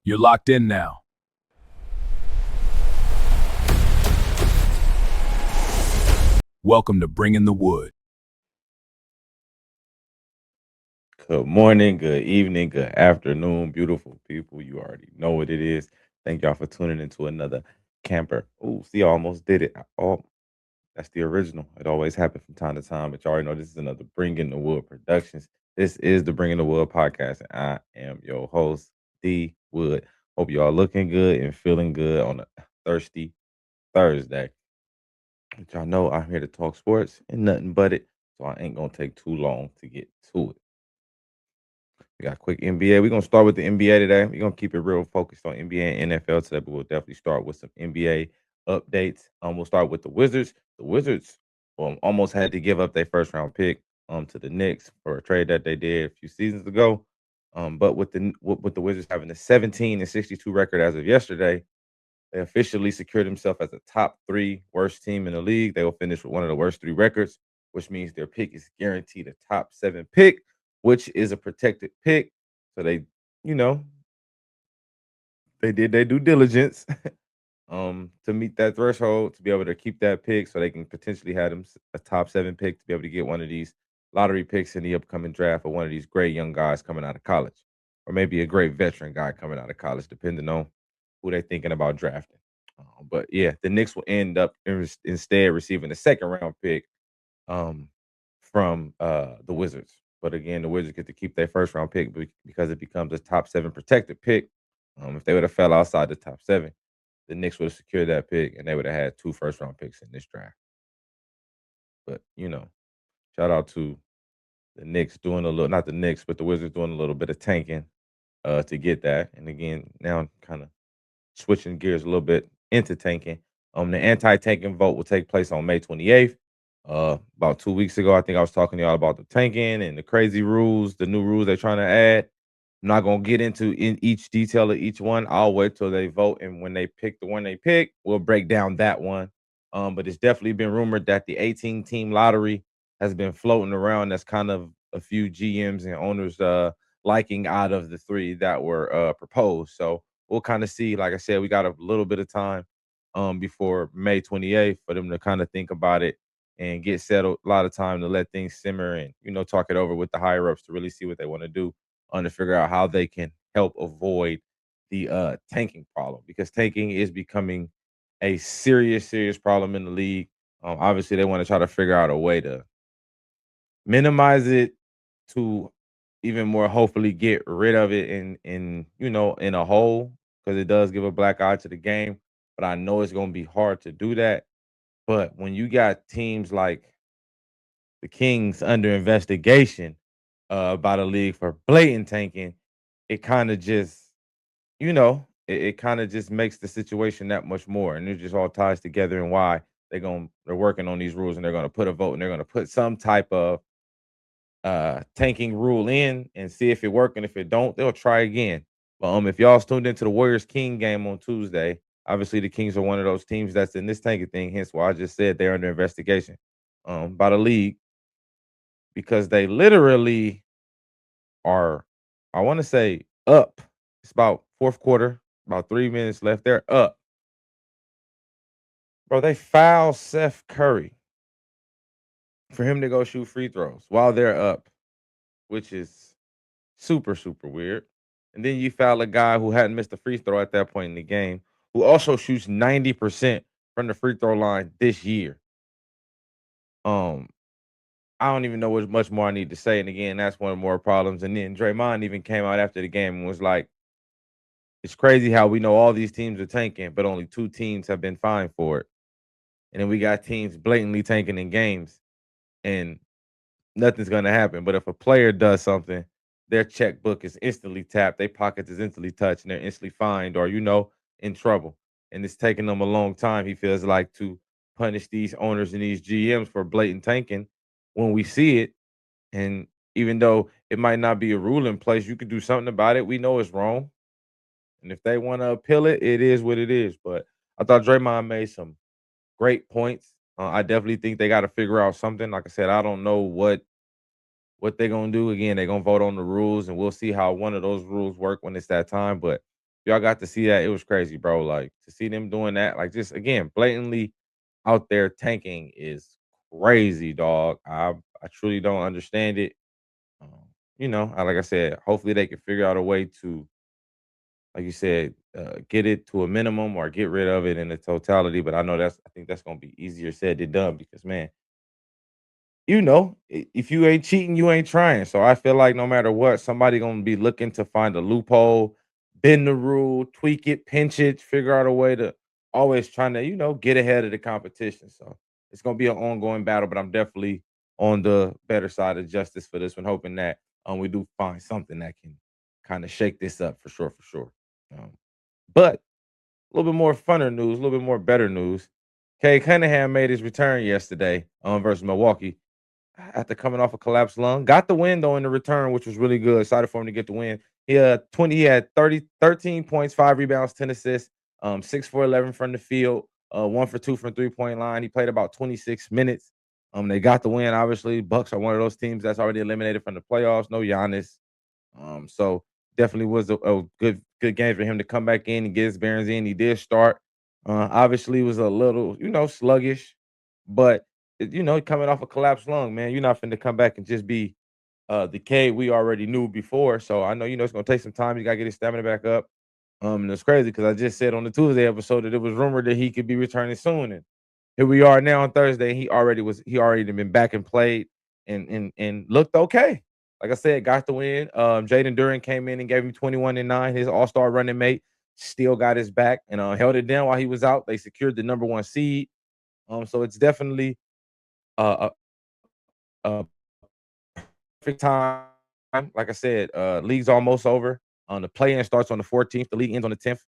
You're locked in now. Welcome to Bringing the Wood. Good morning, good evening, good afternoon, beautiful people. You already know what it is. Thank y'all for tuning into another camper. Oh, see, I almost did it. Oh, that's the original. It always happens from time to time, but you already know this is another Bringing the Wood Productions. This is the Bringing the Wood podcast, and I am your host, D Wood. Hope y'all looking good and feeling good on a thirsty Thursday. But y'all know I'm here to talk sports and nothing but it, so I ain't gonna take too long to get to it. We got a quick NBA. We're gonna start with the NBA today. We're gonna keep it real focused on NBA and NFL today, but we'll definitely start with some NBA updates. We'll start with the Wizards. The Wizards almost had to give up their first round pick to the Knicks for a trade that they did a few seasons ago. But with the Wizards having a 17-62 record as of yesterday, they officially secured themselves as a top 3 worst team in the league. They will finish with one of the worst 3 records, which means their pick is guaranteed a top 7 pick, which is a protected pick. So they, you know, they did their due diligence to meet that threshold to be able to keep that pick so they can potentially have them a top 7 pick to be able to get one of these lottery picks in the upcoming draft or one of these great young guys coming out of college, or maybe a great veteran guy coming out of college, depending on who they're thinking about drafting. But yeah, the Knicks will end up instead receiving a second round pick um, from the Wizards. But again, the Wizards get to keep their first round pick because it becomes a top 7 protected pick. If they would have fell outside the top 7, the Knicks would have secured that pick and they would have had 2 first round picks in this draft. But shout out to the Knicks doing a little, not the Knicks, but the Wizards doing a little bit of tanking to get that. And again, now kind of switching gears a little bit into tanking. The anti-tanking vote will take place on May 28th. About 2 weeks ago, I think I was talking to y'all about the tanking and the crazy rules, the new rules they're trying to add. I'm not gonna get into in each detail of each one. I'll wait till they vote, and when they pick the one they pick, we'll break down that one. But it's definitely been rumored that the 18-team lottery has been floating around. That's kind of a few GMs and owners liking out of the 3 that were proposed. So we'll kind of see. Like I said, we got a little bit of time before May 28th for them to kind of think about it and get settled. A lot of time to let things simmer and talk it over with the higher ups to really see what they want to do to figure out how they can help avoid the tanking problem, because tanking is becoming a serious problem in the league. Obviously, they want to try to figure out a way to minimize it to even more hopefully get rid of it in a whole, because it does give a black eye to the game. But I know it's going to be hard to do that. But when you got teams like the Kings under investigation by the league for blatant tanking, it kind of just, it kind of just makes the situation that much more. And it just all ties together and why they're working on these rules, and they're gonna put a vote, and they're gonna put some type of tanking rule in and see if it works. And if it don't, they'll try again. But if y'all tuned into the Warriors King game on Tuesday, obviously the Kings are one of those teams that's in this tanking thing. Hence why I just said they're under investigation by the league, because they literally are, I want to say, up. It's about fourth quarter, about 3 minutes left. They're up. Bro, they foul Seth Curry for him to go shoot free throws while they're up, which is super weird. And then you foul a guy who hadn't missed a free throw at that point in the game, who also shoots 90% from the free throw line this year. Um, I don't even know what much more I need to say. And again, that's one of the more problems. And then Draymond even came out after the game and was like, it's crazy how we know all these teams are tanking, but only 2 teams have been fined for it. And then we got teams blatantly tanking in games, and nothing's gonna happen. But if a player does something, their checkbook is instantly tapped, their pockets is instantly touched, and they're instantly fined or in trouble. And it's taking them a long time, he feels like, to punish these owners and these GMs for blatant tanking when we see it. And even though it might not be a rule in place, you can do something about it. We know it's wrong. And if they want to appeal it, it is what it is. But I thought Draymond made some great points. I definitely think they got to figure out something. Like I said, I don't know what they're gonna do. Again, they're gonna vote on the rules, and we'll see how one of those rules work when it's that time. But y'all got to see that, it was crazy, bro. Like to see them doing that, like just again, blatantly out there tanking is crazy, dog. I truly don't understand it. Um, like I said, hopefully they can figure out a way to, like you said, get it to a minimum or get rid of it in the totality. But I think that's gonna be easier said than done because man, if you ain't cheating, you ain't trying. So I feel like no matter what, somebody gonna be looking to find a loophole, bend the rule, tweak it, pinch it, figure out a way to always trying to, get ahead of the competition. So it's gonna be an ongoing battle, but I'm definitely on the better side of justice for this one, hoping that we do find something that can kind of shake this up for sure, for sure. But a little bit more funner news, a little bit more better news. Cade Cunningham made his return yesterday versus Milwaukee after coming off a collapsed lung. Got the win though in the return, which was really good. Excited for him to get the win. He had 13 points, 5 rebounds, 10 assists, 6 for 11 from the field, 1 for 2 from 3-point line. He played about 26 minutes. They got the win. Obviously, Bucks are one of those teams that's already eliminated from the playoffs. No Giannis. So definitely was a good game for him to come back in and get his bearings in. He did start. Obviously, was a little sluggish, but coming off a collapsed lung, man, you're not finna come back and just be the K we already knew before. So I know it's gonna take some time. You gotta get his stamina back up. And it's crazy because I just said on the Tuesday episode that it was rumored that he could be returning soon, and here we are now on Thursday. He already been back and played and looked okay. Like I said, got the win. Jaden Duran came in and gave him 21 and 9. His all-star running mate still got his back and held it down while he was out. They secured the number one seed. So it's definitely a, a perfect time. Like I said, league's almost over. The play-in starts on the 14th. The league ends on the 10th.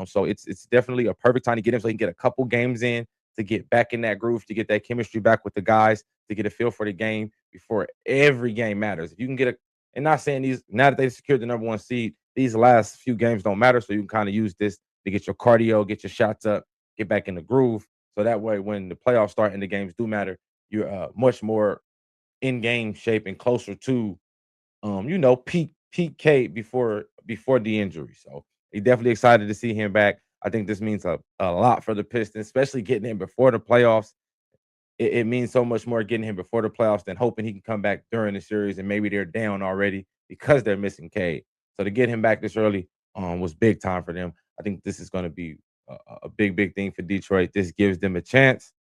So it's definitely a perfect time to get him so he can get a couple games in to get back in that groove, to get that chemistry back with the guys, to get a feel for the game before every game matters. If you can get and not saying these now that they've secured the number one seed, these last few games don't matter. So you can kind of use this to get your cardio, get your shots up, get back in the groove. So that way, when the playoffs start and the games do matter, you're much more in game shape and closer to peak Kate before the injury. So he definitely excited to see him back. I think this means a lot for the Pistons, especially getting him before the playoffs. It means so much more getting him before the playoffs than hoping he can come back during the series and maybe they're down already because they're missing Cade. So to get him back this early was big time for them. I think this is going to be a big thing for Detroit. This gives them a chance.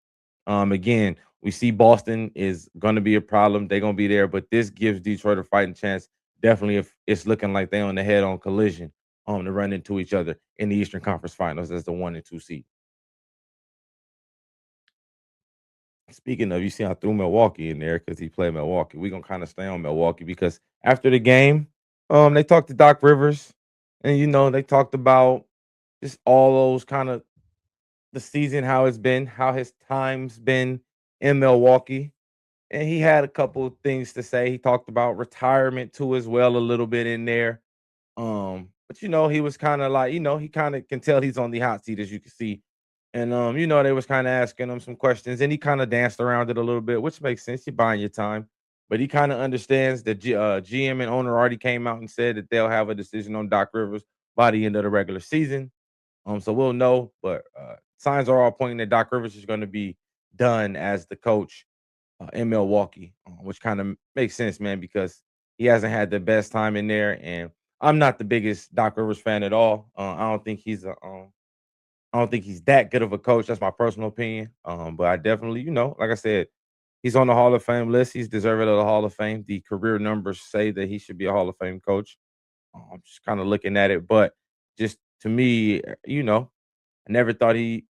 Again, we see Boston is going to be a problem. They're going to be there, but this gives Detroit a fighting chance. Definitely, if it's looking like they're on the head-on collision to run into each other in the Eastern Conference Finals as the 1 and 2 seed. Speaking of, you see, I threw Milwaukee in there because he played Milwaukee. We're gonna kind of stay on Milwaukee because after the game, they talked to Doc Rivers, and they talked about just all those kind of the season, how it's been, how his time's been in Milwaukee. And he had a couple of things to say. He talked about retirement too as well, a little bit in there. But he was kind of like, he kind of can tell he's on the hot seat as you can see. And they was kind of asking him some questions and he kind of danced around it a little bit, which makes sense. You're buying your time. But he kind of understands that GM and owner already came out and said that they'll have a decision on Doc Rivers by the end of the regular season. So we'll know, but signs are all pointing that Doc Rivers is going to be done as the coach in Milwaukee, which kind of makes sense, man, because he hasn't had the best time in there. And I'm not the biggest Doc Rivers fan at all. I don't think he's that good of a coach. That's my personal opinion. But I definitely, like I said, he's on the Hall of Fame list. He's deserving of the Hall of Fame. The career numbers say that he should be a Hall of Fame coach. I'm just kind of looking at it, but just to me, I never thought he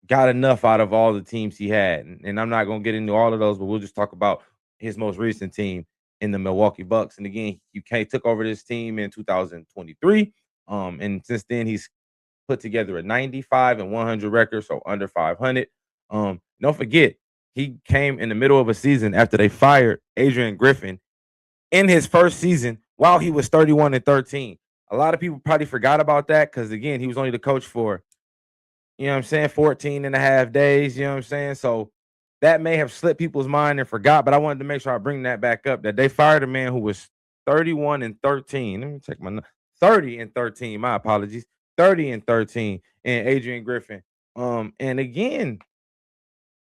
got enough out of all the teams he had. And I'm not going to get into all of those, but we'll just talk about his most recent team in the Milwaukee Bucks. And again, UK took over this team in 2023. And since then, he's put together a 95 and 100 record, so under 500. Don't forget, he came in the middle of a season after they fired Adrian Griffin in his first season while he was 31 and 13. A lot of people probably forgot about that because, again, he was only the coach for 14 and a half days, you know what I'm saying? So that may have slipped people's mind and forgot, but I wanted to make sure I bring that back up that they fired a man who was 31 and 13. Let me check my 30 and 13. My apologies. 30-13 and Adrian Griffin. And again,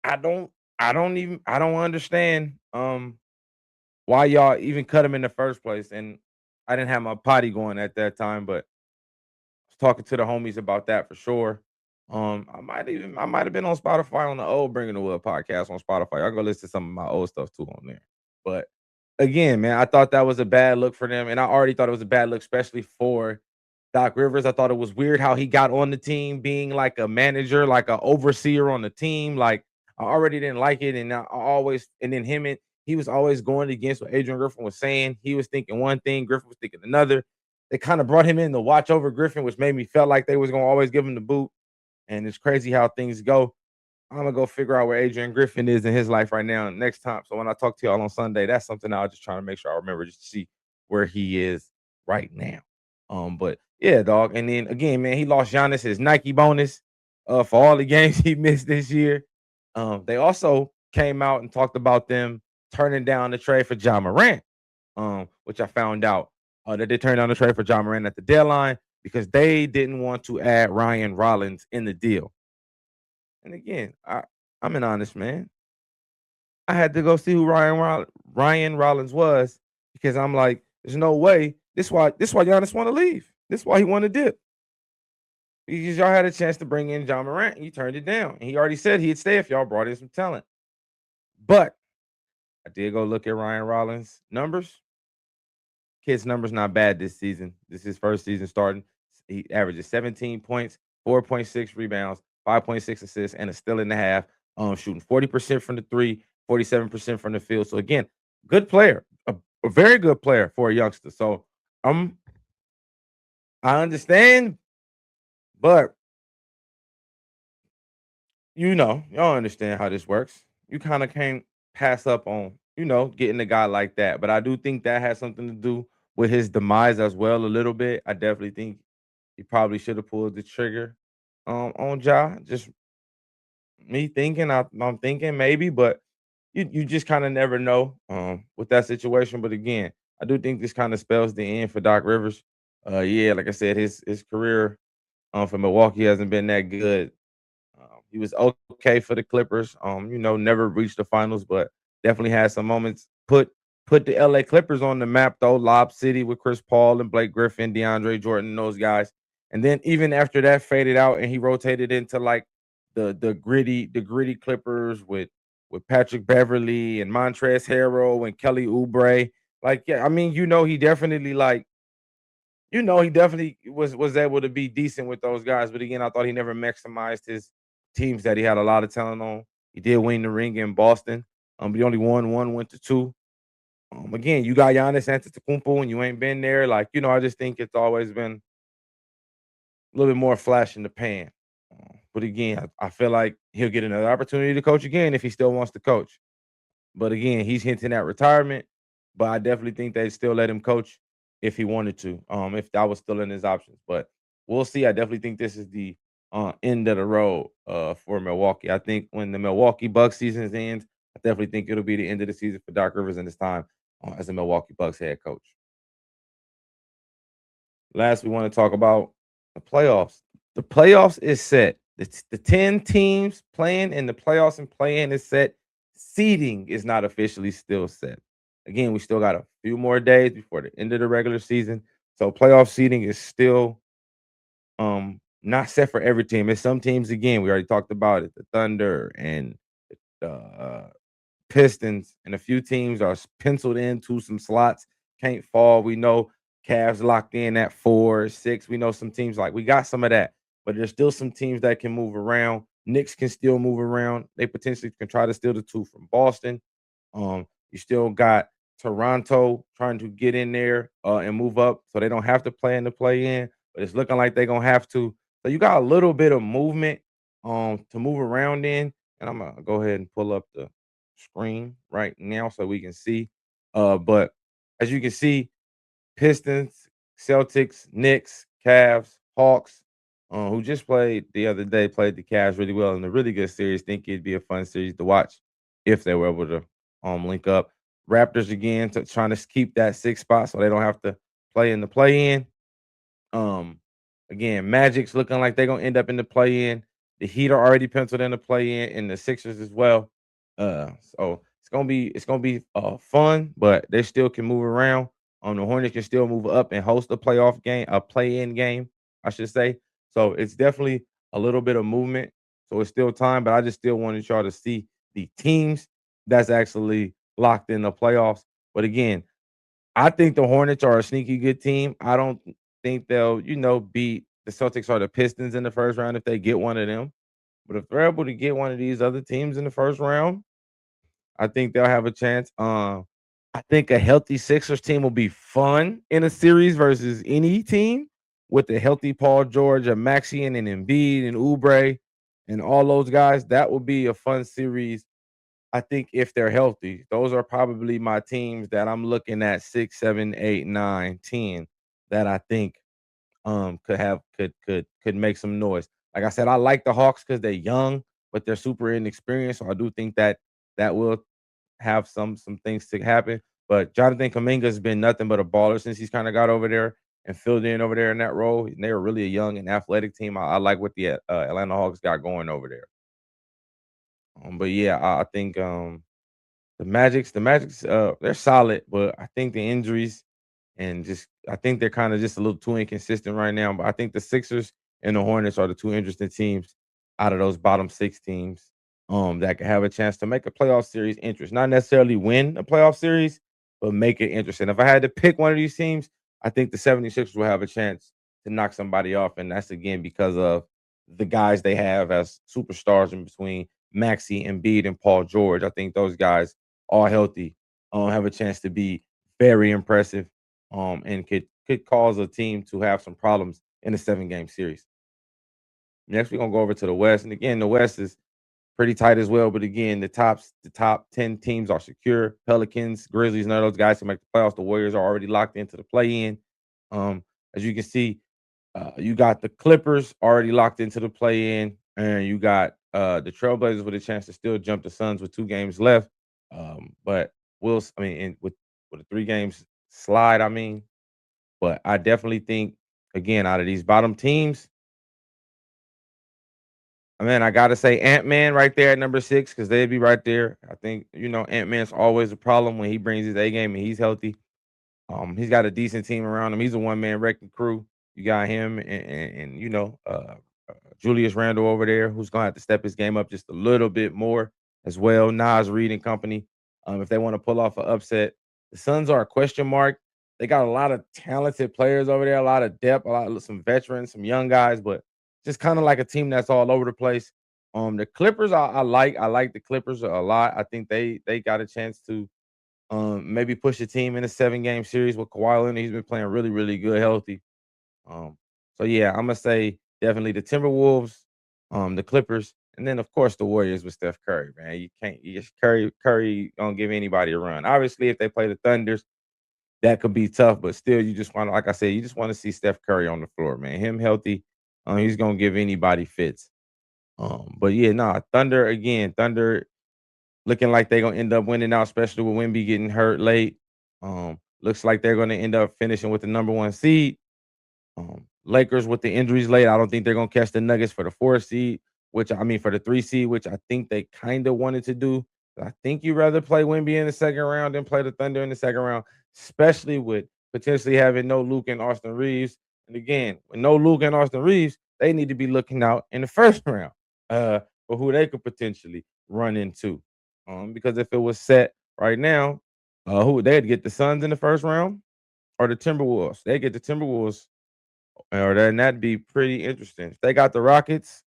I don't I don't understand why y'all even cut him in the first place. And I didn't have my potty going at that time, but was talking to the homies about that for sure. I might have been on Spotify on the old Bringing the Wood podcast on Spotify. I'll go listen to some of my old stuff too on there. But again, man, I thought that was a bad look for them, and I already thought it was a bad look, especially for Doc Rivers. I thought it was weird how he got on the team, being like a manager, like a overseer on the team. Like I already didn't like it, and I always and then him and he was always going against what Adrian Griffin was saying. He was thinking one thing, Griffin was thinking another. They kind of brought him in to watch over Griffin, which made me felt like they was gonna always give him the boot. And it's crazy how things go. I'm gonna go figure out where Adrian Griffin is in his life right now next time. So when I talk to y'all on Sunday, that's something I'll just try to make sure I remember just to see where he is right now. But yeah, dog. And then again, man, he lost Giannis his Nike bonus for all the games he missed this year. They also came out and talked about them turning down the trade for John Morant, which I found out that they turned down the trade for John Morant at the deadline because they didn't want to add Ryan Rollins in the deal. And again, I'm an honest man. I had to go see who Ryan Rollins was because I'm like, there's no way. This why Giannis want to leave. This why he want to dip. Because y'all had a chance to bring in John Morant and you turned it down. And he already said he'd stay if y'all brought in some talent. But I did go look at Ryan Rollins' numbers. Kid's numbers not bad this season. This is his first season starting. He averages 17 points, 4.6 rebounds, 5.6 assists, and a steal and a half. Shooting 40% from the three, 47% from the field. So again, good player, a very good player for a youngster. So I understand, but y'all understand how this works. You kind of can't pass up on, getting a guy like that. But I do think that has something to do with his demise as well, a little bit. I definitely think he probably should have pulled the trigger on Ja. Just me thinking, I'm thinking maybe, but you just kind of never know with that situation. But again, I do think this kind of spells the end for Doc Rivers. Yeah, like I said, his career for Milwaukee hasn't been that good. He was okay for the Clippers. Never reached the finals, but definitely had some moments. Put the LA Clippers on the map though. Lob City with Chris Paul and Blake Griffin, DeAndre Jordan, those guys. And then even after that faded out, and he rotated into like the gritty Clippers with Patrick Beverly and Montrezl Harrell and Kelly Oubre. Like, yeah, I mean, he definitely was able to be decent with those guys. But again, I thought he never maximized his teams that he had a lot of talent on. He did win the ring in Boston. But he only won one, went to two. Again, you got Giannis Antetokounmpo and you ain't been there. Like, I just think it's always been a little bit more flash in the pan. But again, I feel like he'll get another opportunity to coach again if he still wants to coach. But again, he's hinting at retirement. But I definitely think they'd still let him coach if he wanted to, if that was still in his options. But we'll see. I definitely think this is the end of the road for Milwaukee. I think when the Milwaukee Bucks season ends, I definitely think it'll be the end of the season for Doc Rivers and his time as a Milwaukee Bucks head coach. Last, we want to talk about the playoffs. The playoffs is set. The 10 teams playing in the playoffs and playing is set. Seeding is not officially still set. Again, we still got a few more days before the end of the regular season. So playoff seeding is still not set for every team. It's some teams, again, we already talked about it. The Thunder and the Pistons and a few teams are penciled into some slots, can't fall. We know Cavs locked in at 4, 6. We know some teams like we got some of that, but there's still some teams that can move around. Knicks can still move around. They potentially can try to steal the 2 from Boston. You still got Toronto trying to get in there and move up so they don't have to play in the play in, but it's looking like they're gonna have to. So you got a little bit of movement to move around in. And I'm gonna go ahead and pull up the screen right now so we can see. But as you can see, Pistons, Celtics, Knicks, Cavs, Hawks, who just played the other day, played the Cavs really well in a really good series. Think it'd be a fun series to watch if they were able to link up. Raptors again trying to keep that 6th spot so they don't have to play in the play in. Um, Again, Magic's looking like they're gonna end up in the play-in. The Heat are already penciled in the play-in, and the Sixers as well. So it's gonna be fun, but they still can move around. The Hornets can still move up and host a playoff game, a play-in game, I should say. So it's definitely a little bit of movement. So it's still time, but I just still wanted y'all to see the teams that's actually locked in the playoffs. But again, I think the Hornets are a sneaky good team. I don't think they'll, beat the Celtics or the Pistons in the first round if they get one of them. But if they're able to get one of these other teams in the first round, I think they'll have a chance. I think a healthy Sixers team will be fun in a series versus any team with a healthy Paul George, a Maxian, and Embiid and Oubre and all those guys. That will be a fun series. I think if they're healthy, those are probably my teams that I'm looking at 6, 7, 8, 9, 10 that I think could make some noise. Like I said, I like the Hawks because they're young, but they're super inexperienced. So I do think that that will have some things to happen. But Jonathan Kuminga has been nothing but a baller since he's kind of got over there and filled in over there in that role. And they're really a young and athletic team. I like what the Atlanta Hawks got going over there. But yeah, I think the Magic's, they're solid, but I think the injuries and just I think they're kind of just a little too inconsistent right now. But I think the Sixers and the Hornets are the two interesting teams out of those bottom six teams that could have a chance to make a playoff series interest. Not necessarily win a playoff series, but make it interesting. If I had to pick one of these teams, I think the 76ers will have a chance to knock somebody off. And that's again because of the guys they have as superstars in between Maxi, Embiid, and Paul George. I think those guys, all healthy, have a chance to be very impressive and could cause a team to have some problems in a 7-game series. Next, we're gonna go over to the West, and again, the West is pretty tight as well. But again, the top 10 teams are secure. Pelicans, Grizzlies, none of those guys can make the playoffs. The Warriors are already locked into the play-in. As you can see, you got the Clippers already locked into the play-in, and you got the Trailblazers with a chance to still jump the Suns with 2 games left. But I mean, with a 3 games slide, I mean, but I definitely think, again, out of these bottom teams, man, I gotta say Ant-Man right there at number 6 because they'd be right there. I think, Ant-Man's always a problem when he brings his A game and he's healthy. He's got a decent team around him. He's a one-man wrecking crew. You got him and Julius Randle over there, who's gonna have to step his game up just a little bit more as well. Nas Reed and company. If they want to pull off an upset, the Suns are a question mark. They got a lot of talented players over there, a lot of depth, some veterans, some young guys, but just kind of like a team that's all over the place. The Clippers, I like the Clippers a lot. I think they got a chance to maybe push the team in a 7-game series with Kawhi Leonard. He's been playing really, really good, healthy. Um, so yeah, I'm gonna say definitely the Timberwolves, the Clippers, and then of course the Warriors with Steph Curry. Man, you just Curry don't give anybody a run. Obviously, if they play the Thunders, that could be tough, but still, you just want to, like I said, you just want to see Steph Curry on the floor, man. Him healthy, he's gonna give anybody fits. But yeah, nah, Thunder again. Thunder looking like they're gonna end up winning out, especially with Wemby getting hurt late. Looks like they're gonna end up finishing with the number 1 seed. Lakers with the injuries late, I don't think they're gonna catch the Nuggets for the 4 seed, for the 3 seed, which I think they kind of wanted to do. I think you'd rather play Wemby in the second round than play the Thunder in the second round, especially with potentially having no Luke and Austin Reeves. And again, with no Luke and Austin Reeves, they need to be looking out in the first round uh, for who they could potentially run into. Because if it was set right now, who they'd get the Suns in the first round or the Timberwolves. They get the Timberwolves or then that'd be pretty interesting. If they got the Rockets,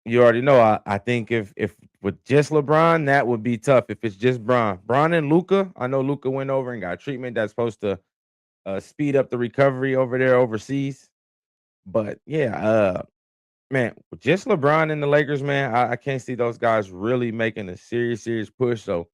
you already know. I think if with just LeBron, that would be tough. If it's just Bron and Luca, I know Luca went over and got treatment that's supposed to speed up the recovery over there overseas. But yeah, man, with just LeBron and the Lakers, man, I can't see those guys really making a serious push. So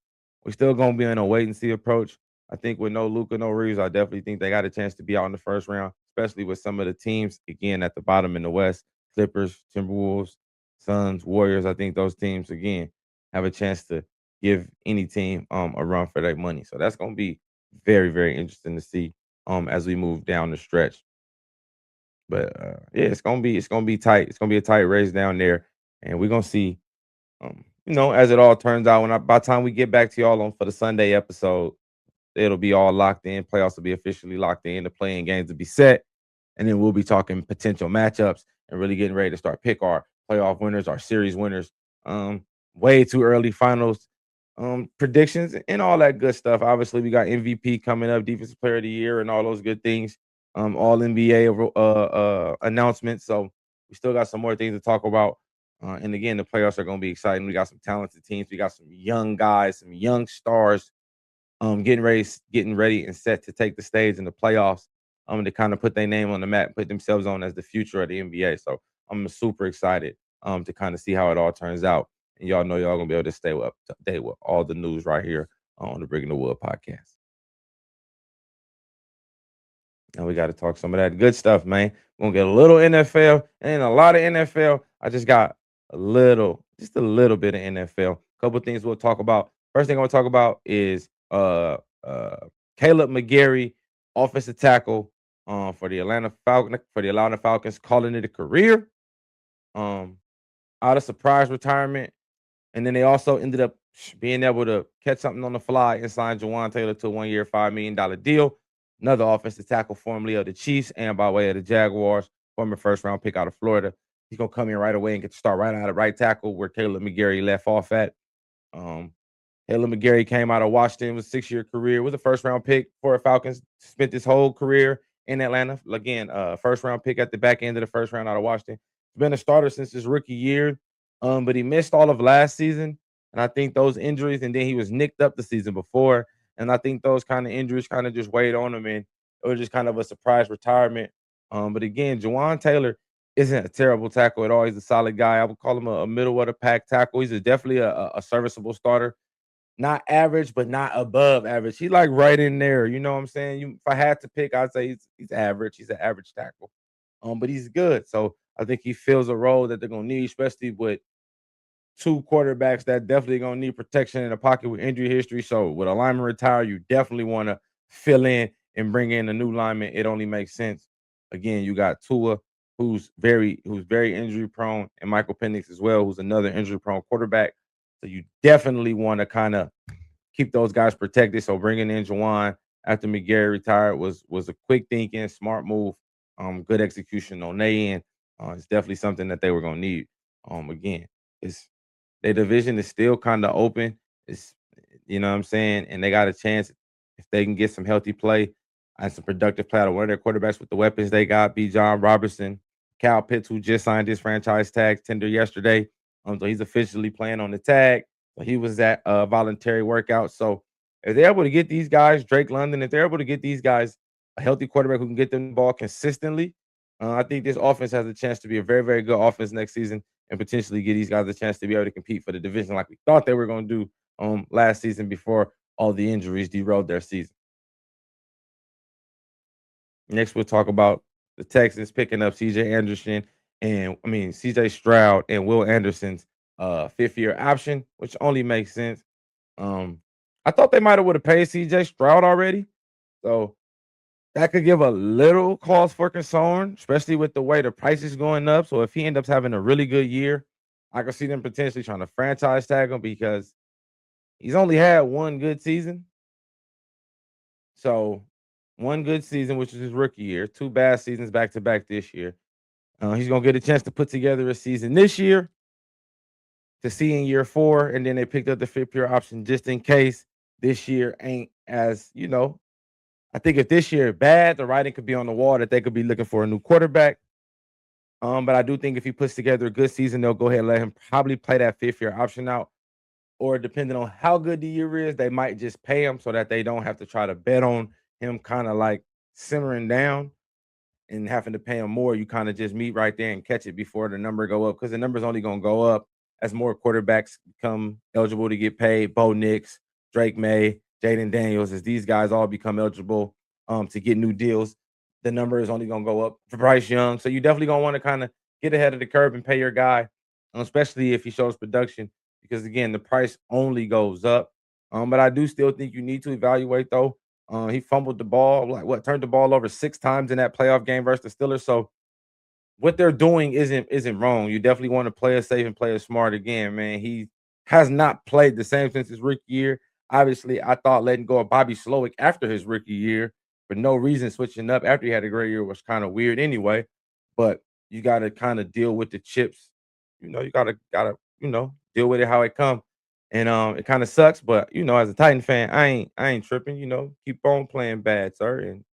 we're still gonna be in a wait and see approach. I think with no Luca, no Reeves, I definitely think they got a chance to be out in the first round, especially with some of the teams again at the bottom in the West: Clippers, Timberwolves, Suns, Warriors. I think those teams again have a chance to give any team a run for their money. So that's gonna be very interesting to see as we move down the stretch. But yeah, it's gonna be tight. It's gonna be a tight race down there, and we're gonna see. As it all turns out, by the time we get back to y'all on for the Sunday episode, it'll be all locked in. Playoffs will be officially locked in. The playing games will be set, and then we'll be talking potential matchups and really getting ready to start pick our playoff winners, our series winners. Um, Way too early finals predictions and all that good stuff. Obviously, we got MVP coming up, Defensive Player of the Year, and all those good things. All NBA announcements. So we still got some more things to talk about. And again, the playoffs are going to be exciting. We got some talented teams. We got some young guys, some young stars getting ready and set to take the stage in the playoffs, to kind of put their name on the map, put themselves on as the future of the NBA. So I'm super excited to kind of see how it all turns out. And y'all know y'all gonna be able to stay up to date with all the news right here on the Bringing the Wood podcast. And we got to talk some of that good stuff, man. We're gonna get a little NFL and a lot of NFL. I just got just a little bit of NFL. Couple things we'll talk about. First thing I want to talk about is uh Caleb McGarry, offensive tackle for the Atlanta Falcons, calling it a career. Um Out of surprise retirement. And then they also ended up being able to catch something on the fly and sign Jawan Taylor to a 1 year, $5 million deal. Another offensive tackle, formerly of the Chiefs and by way of the Jaguars, former first round pick out of Florida. He's gonna come in right away and get to start right out of right tackle where Caleb McGarry left off at. Um, Caleb McGarry came out of Washington with a 6 year career, was a first round pick for the Falcons, spent his whole career in Atlanta. Again, first round pick at the back end of the first round out of Washington. He's been a starter since his rookie year, but he missed all of last season. And I think those injuries, and then he was nicked up the season before. And I think those kind of injuries kind of just weighed on him, and it was just kind of a surprise retirement. But again, Jawan Taylor isn't a terrible tackle at all. He's a solid guy. I would call him a middle of the pack tackle. He's definitely a serviceable starter, not average, but not above average. He's like right in there. You know what I'm saying? If I had to pick, I'd say he's average. He's an average tackle. But he's good. So I think he fills a role that they're gonna need, especially with two quarterbacks that definitely gonna need protection in the pocket with injury history. So with a lineman retire, you definitely want to fill in and bring in a new lineman. It only makes sense. Again, you got Tua, who's very injury prone, and Michael Penix as well, who's another injury prone quarterback. So you definitely want to kind of keep those guys protected. So bringing in Juwan after McGarry retired was a quick thinking, smart move. Good execution on their end. It's definitely something that they were gonna need. Again, it's their division is still kind of open. It's you know what I'm saying, and they got a chance if they can get some healthy play and some productive play out of one of their quarterbacks with the weapons they got. B. John Robertson, Cal Pitts, who just signed his franchise tag tender yesterday. So he's officially playing on the tag. So he was at a voluntary workout. So if they're able to get these guys, Drake London, if they're able to get these guys a healthy quarterback who can get them the ball consistently, I think this offense has a chance to be a very, very good offense next season and potentially give these guys a chance to be able to compete for the division like we thought they were going to do last season before all the injuries derailed their season. Next, we'll talk about the Texans picking up CJ Stroud and Will Anderson's 5th year option, which only makes sense. Um, I thought they might have would have paid CJ Stroud already. So that could give a little cause for concern, especially with the way the price is going up. So if he ends up having a really good year, I could see them potentially trying to franchise tag him because he's only had one good season. So one good season, which is his rookie year, two bad seasons back to back this year. He's gonna get a chance to put together a season this year to see in year 4, and then they picked up the 5th year option just in case this year ain't as I think if this year bad, the writing could be on the wall that they could be looking for a new quarterback. But I do think if he puts together a good season, they'll go ahead and let him probably play that 5th year option out. Or depending on how good the year is, they might just pay him so that they don't have to try to bet on him kind of like simmering down and having to pay him more. You kind of just meet right there and catch it before the number go up because the number's only going to go up as more quarterbacks become eligible to get paid. Bo Nix, Drake May, Jaden Daniels, as these guys all become eligible to get new deals, the number is only going to go up for Bryce Young. So you definitely going to want to kind of get ahead of the curve and pay your guy, especially if he shows production, because again, the price only goes up. But I do still think you need to evaluate though. He fumbled the ball, turned the ball over 6 times in that playoff game versus the Steelers. So what they're doing isn't wrong. You definitely want to play it safe and play it smart again, man. He has not played the same since his rookie year. Obviously, I thought letting go of Bobby Slowick after his rookie year for no reason, switching up after he had a great year was kind of weird anyway. But you got to kind of deal with the chips. You gotta deal with it how it comes. And it kind of sucks, but as a Titan fan, I ain't tripping. Keep on playing bad, sir, and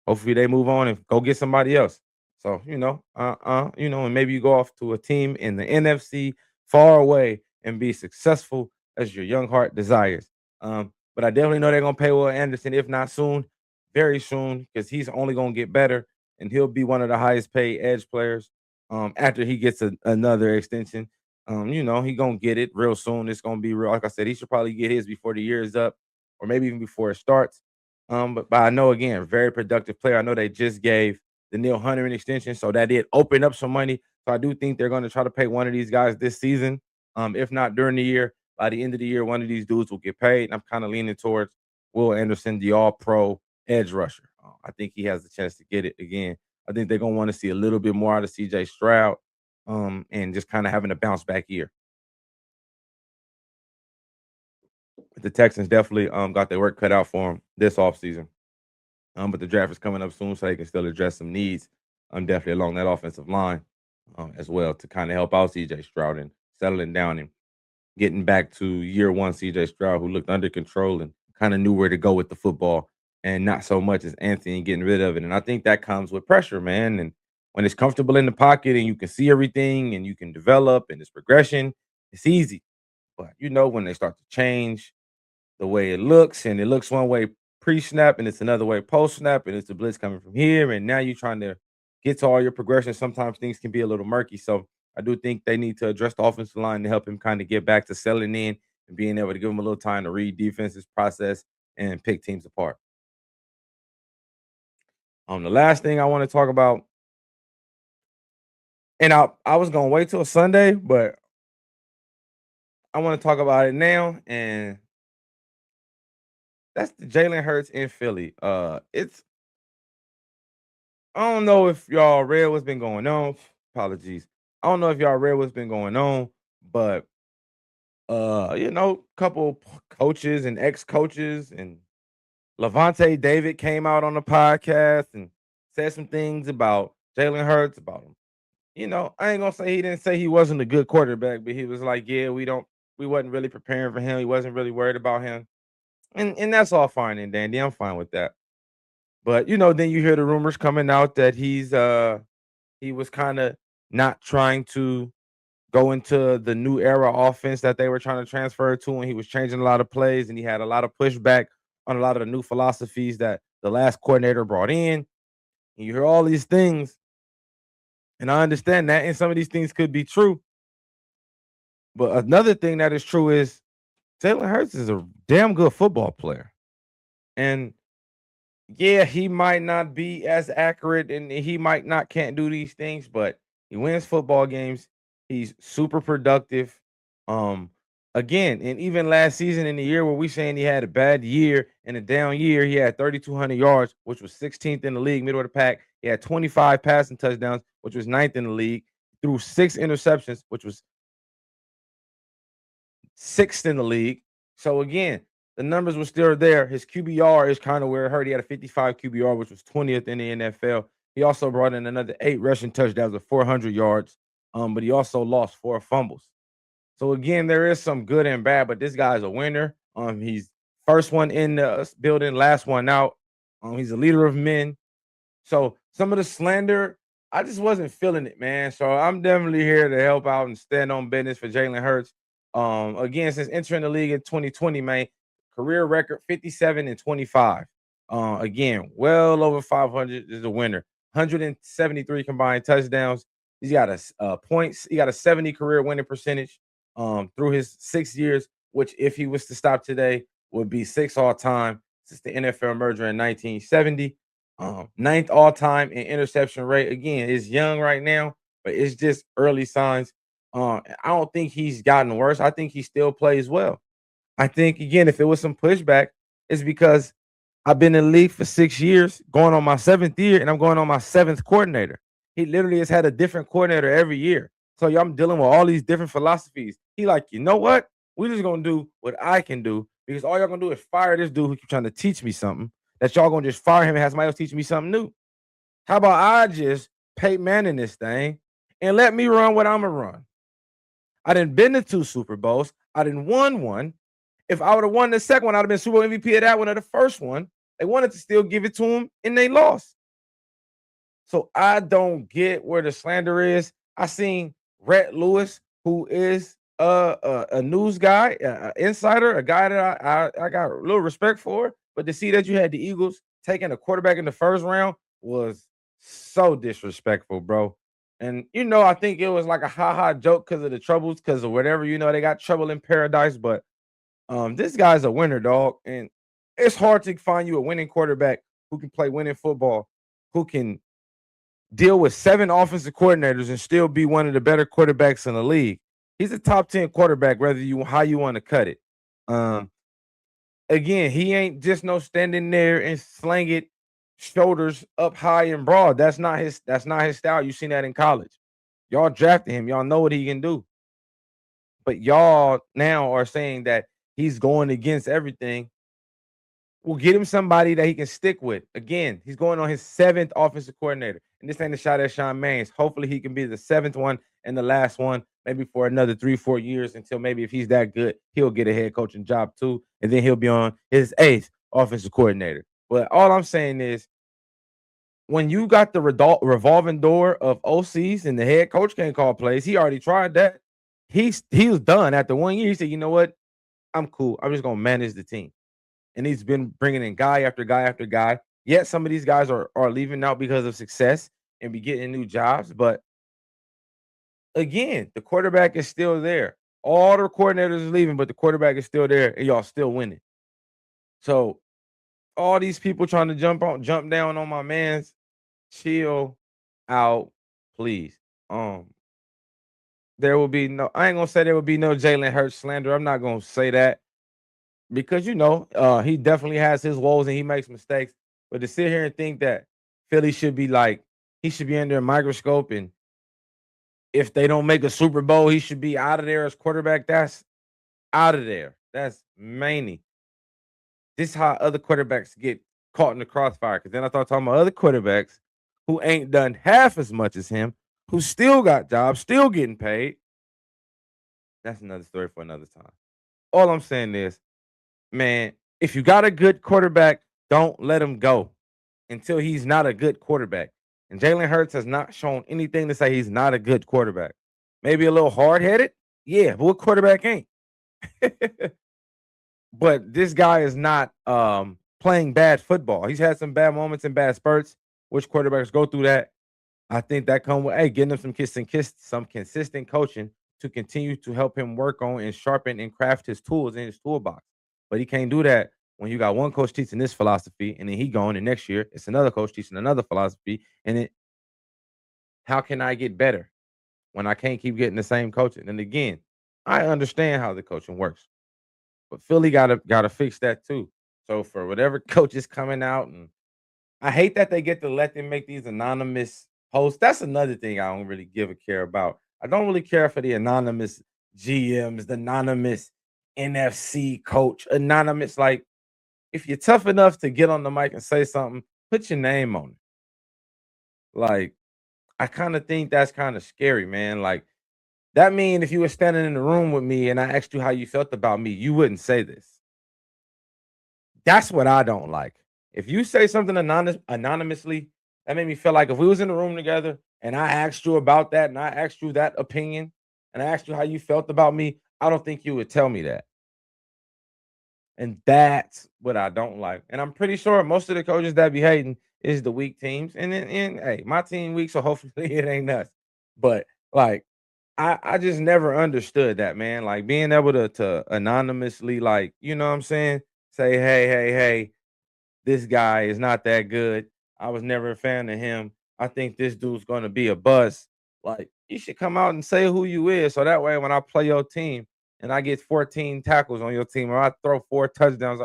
hopefully they move on and go get somebody else. So, and maybe you go off to a team in the NFC far away and be successful as your young heart desires. But I definitely know they're gonna pay Will Anderson, if not soon, very soon, because he's only gonna get better and he'll be one of the highest paid edge players after he gets another extension. He gonna get it real soon. It's gonna be real. Like I said, he should probably get his before the year is up, or maybe even before it starts. But I know again, very productive player. I know they just gave the Neil Hunter an extension, so that did open up some money. So I do think they're going to try to pay one of these guys this season. If not during the year, by the end of the year, one of these dudes will get paid. And I'm kind of leaning towards Will Anderson, the All-Pro edge rusher. I think he has the chance to get it again. I think they're going to want to see a little bit more out of C.J. Stroud, and just kind of having a bounce back year. The Texans definitely got their work cut out for them this offseason. But the draft is coming up soon, so they can still address some needs. Definitely along that offensive line as well to kind of help out CJ Stroud and settling down and getting back to year one CJ Stroud, who looked under control and kind of knew where to go with the football, and not so much as Anthony getting rid of it. And I think that comes with pressure, man. And when it's comfortable in the pocket and you can see everything and you can develop and it's progression, it's easy. But when they start to change the way it looks, and it looks one way pre-snap and it's another way post-snap, and it's the blitz coming from here, and now you're trying to get to all your progression. Sometimes things can be a little murky. So I do think they need to address the offensive line to help him kind of get back to settling in and being able to give him a little time to read defenses, process, and pick teams apart. The last thing I want to talk about, and I was gonna wait till Sunday, but I want to talk about it now, and that's the Jalen Hurts in Philly. It's I don't know if y'all read what's been going on. Apologies. I don't know if y'all read what's been going on, but couple coaches and ex-coaches and Levante David came out on the podcast and said some things about Jalen Hurts, about him. I ain't gonna say he didn't say he wasn't a good quarterback, but he was like, yeah, we wasn't really preparing for him. He wasn't really worried about him. And that's all fine and dandy. I'm fine with that. But then you hear the rumors coming out that he was kinda not trying to go into the new era offense that they were trying to transfer to, and he was changing a lot of plays, and he had a lot of pushback on a lot of the new philosophies that the last coordinator brought in. And you hear all these things, and I understand that, and some of these things could be true. But another thing that is true is Jalen Hurts is a damn good football player. And yeah, he might not be as accurate and he might not can't do these things, but he wins football games. He's super productive. Um, Again, and even last season in the year where we saying he had a bad year and a down year, he had 3,200 yards, which was 16th in the league, middle of the pack. He had 25 passing touchdowns, which was ninth in the league. Threw 6 interceptions, which was sixth in the league. So again, the numbers were still there. His QBR is kind of where it hurt. He had a 55 QBR, which was 20th in the NFL. He also brought in another 8 rushing touchdowns of 400 yards, but he also lost 4 fumbles. So again, there is some good and bad, but this guy's a winner. He's first one in the building, last one out. He's a leader of men. So some of the slander, I just wasn't feeling it, man. So I'm definitely here to help out and stand on business for Jalen Hurts. Again, since entering the league in 2020, man, career record 57 and 25. Again, well over 500 is a winner. 173 combined touchdowns. He's got a points. He got a 70 career winning percentage through his 6 years, which if he was to stop today would be 6 all time since the NFL merger in 1970. Ninth all time in interception rate. Again, is young right now, but it's just early signs. I don't think he's gotten worse. I think he still plays well. I think again, if it was some pushback, it's because I've been in the league for 6 years, going on my 7th year, and I'm going on my 7th coordinator. He literally has had a different coordinator every year. So y'all, I'm dealing with all these different philosophies. He like, you know what? We're just gonna do what I can do because all y'all gonna do is fire this dude who keep trying to teach me something. That y'all gonna just fire him and have somebody else teach me something new. How about I just pay man in this thing and let me run what I'ma run? I didn't been to 2 Super Bowls. I didn't won one. If I would have won the second one, I'd have been Super Bowl MVP of that one or the first one. They wanted to still give it to him and they lost. So I don't get where the slander is. I seen Rhett Lewis, who is a news guy, insider, a guy that I got a little respect for. But to see that you had the Eagles taking a quarterback in the first round was so disrespectful, bro. And I think it was like a ha joke because of the troubles, because of whatever. They got trouble in paradise. But this guy's a winner, dog, and it's hard to find you a winning quarterback who can play winning football, who can deal with 7 offensive coordinators and still be one of the better quarterbacks in the league. He's a top 10 quarterback, whether you how you want to cut it. Um, Again, he ain't just no standing there and slang it shoulders up high and broad. That's not his style. You seen that in college. Y'all drafted him. Y'all know what he can do. But y'all now are saying that he's going against everything. We'll get him somebody that he can stick with. Again, he's going on his 7th offensive coordinator. And this ain't a shot at Sean Maines. Hopefully he can be the 7th one and the last one, maybe for another 3-4 years, until maybe if he's that good, he'll get a head coaching job too. And then he'll be on his 8th offensive coordinator. But all I'm saying is, when you got the revolving door of OCs and the head coach can't call plays, he already tried that. He was done after 1 year. He said, you know what? I'm cool. I'm just going to manage the team. And he's been bringing in guy after guy after guy. Yet some of these guys are leaving out because of success and be getting new jobs. But again, the quarterback is still there. All the coordinators are leaving, but the quarterback is still there, and y'all still winning. So all these people trying to jump down on my man's, chill out, please. Um, there will be no. I ain't gonna say there will be no Jalen Hurts slander. I'm not gonna say that, because he definitely has his woes and he makes mistakes. But to sit here and think that Philly should be like, he should be under a microscope, and if they don't make a Super Bowl, he should be out of there as quarterback. That's out of there. That's Maney. This is how other quarterbacks get caught in the crossfire. Because then I start talking about other quarterbacks who ain't done half as much as him, who still got jobs, still getting paid. That's another story for another time. All I'm saying is, man, if you got a good quarterback, don't let him go until he's not a good quarterback. And Jalen Hurts has not shown anything to say he's not a good quarterback. Maybe a little hard headed. Yeah, but what quarterback ain't? But this guy is not playing bad football. He's had some bad moments and bad spurts, which quarterbacks go through that. I think that come with getting him some consistent coaching to continue to help him work on and sharpen and craft his tools in his toolbox. But he can't do that when you got one coach teaching this philosophy and then he going, and next year it's another coach teaching another philosophy. And how can I get better when I can't keep getting the same coaching? And again, I understand how the coaching works, but Philly gotta fix that too. So for whatever coach is coming out, and I hate that they get to let them make these anonymous posts. That's another thing I don't really give a care about. I don't really care for the anonymous GMs, the anonymous NFC coach, anonymous. Like, if you're tough enough to get on the mic and say something, put your name on it. Like, I kind of think that's kind of scary, man. Like, that mean if you were standing in the room with me and I asked you how you felt about me, you wouldn't say this. That's what I don't like. If you say something anonymously, that made me feel like if we was in the room together and I asked you about that and I asked you that opinion and I asked you how you felt about me, I don't think you would tell me that. And that's what I don't like. And I'm pretty sure most of the coaches that be hating is the weak teams. And hey, my team weak, so hopefully it ain't us. But like, I just never understood that, man. Like, being able to anonymously, like, you know what I'm saying? Say, hey, this guy is not that good. I was never a fan of him. I think this dude's gonna be a bust. Like, you should come out and say who you is, so that way when I play your team and I get 14 tackles on your team or I throw 4 touchdowns,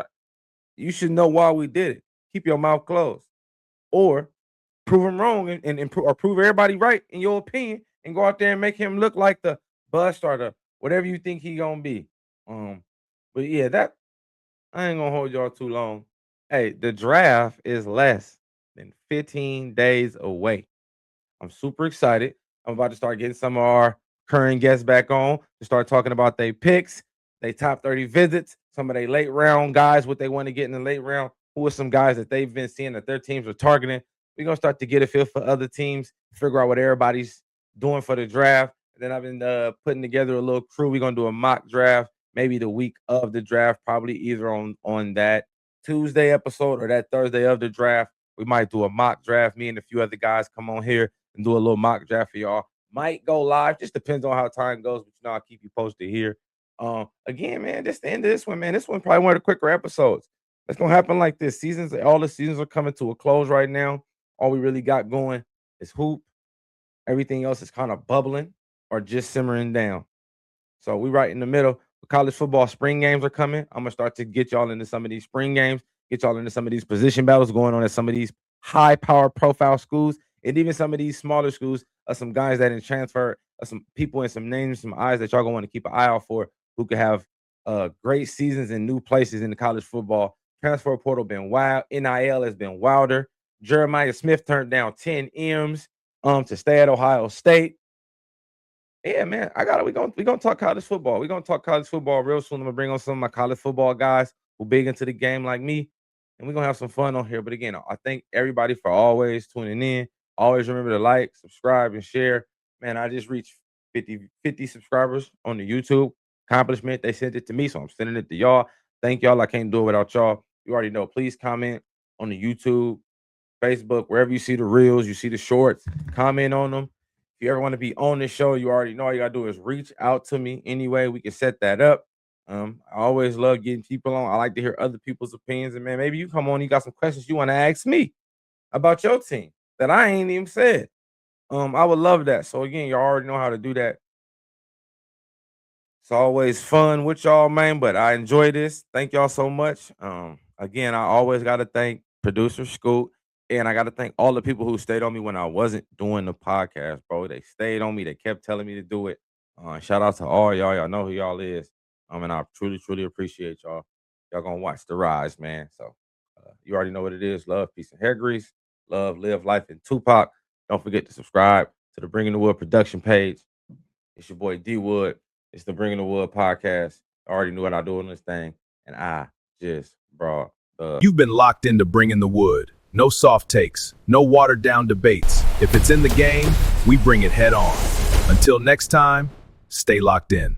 you should know why we did it. Keep your mouth closed. Or prove him wrong or prove everybody right in your opinion, and go out there and make him look like the bust or the whatever you think he gonna be. But yeah, that I ain't gonna hold y'all too long. Hey, the draft is less than 15 days away. I'm super excited. I'm about to start getting some of our current guests back on to start talking about their picks, their top 30 visits, some of their late round guys, what they want to get in the late round, who are some guys that they've been seeing that their teams are targeting. We're going to start to get a feel for other teams, figure out what everybody's doing for the draft. And then I've been putting together a little crew. We're going to do a mock draft, maybe the week of the draft, probably either on that Tuesday episode or that Thursday of the draft. We might do a mock draft. Me and a few other guys come on here and do a little mock draft for y'all. Might go live. Just depends on how time goes. But I'll keep you posted here. Again, man, just the end of this one, man. This one probably one of the quicker episodes. It's gonna happen like this. All the seasons are coming to a close right now. All we really got going is hoop. Everything else is kind of bubbling or just simmering down. So we right in the middle. College football spring games are coming. I'm gonna start to get y'all into some of these spring games, get y'all into some of these position battles going on at some of these high power profile schools, and even some of these smaller schools. Some guys that in transfer, some people and some names, some eyes that y'all gonna want to keep an eye out for, who could have great seasons in new places in the college football. Transfer portal been wild. NIL has been wilder. Jeremiah Smith turned down 10 M's to stay at Ohio State. Yeah, man, we gonna talk college football. We're gonna talk college football real soon. I'm gonna bring on some of my college football guys who big into the game like me, and we're gonna have some fun on here. But again, I thank everybody for always tuning in. Always remember to like, subscribe, and share. Man, I just reached 50 subscribers on the YouTube. Accomplishment. They sent it to me, so I'm sending it to y'all. Thank y'all. I can't do it without y'all. You already know. Please comment on the YouTube, Facebook, wherever you see the reels, you see the shorts, comment on them. If you ever want to be on this show, you already know all you gotta do is reach out to me anyway. We can set that up. I always love getting people on. I like to hear other people's opinions. And man, maybe you come on, you got some questions you want to ask me about your team that I ain't even said. I would love that. So again, you already know how to do that. It's always fun with y'all, man. But I enjoy this. Thank y'all so much. Again, I always gotta thank producer Scoot. And I got to thank all the people who stayed on me when I wasn't doing the podcast, bro. They stayed on me. They kept telling me to do it. Shout out to all y'all. Y'all know who y'all is. And I truly, truly appreciate y'all. Y'all going to watch the rise, man. So you already know what it is. Love, peace, and hair grease. Love, live life in Tupac. Don't forget to subscribe to the Bringing the Wood production page. It's your boy D Wood. It's the Bringing the Wood podcast. I already knew what I do on this thing. And I just brought the... You've been locked into Bringing the Wood. No soft takes, no watered down debates. If it's in the game, we bring it head on. Until next time, stay locked in.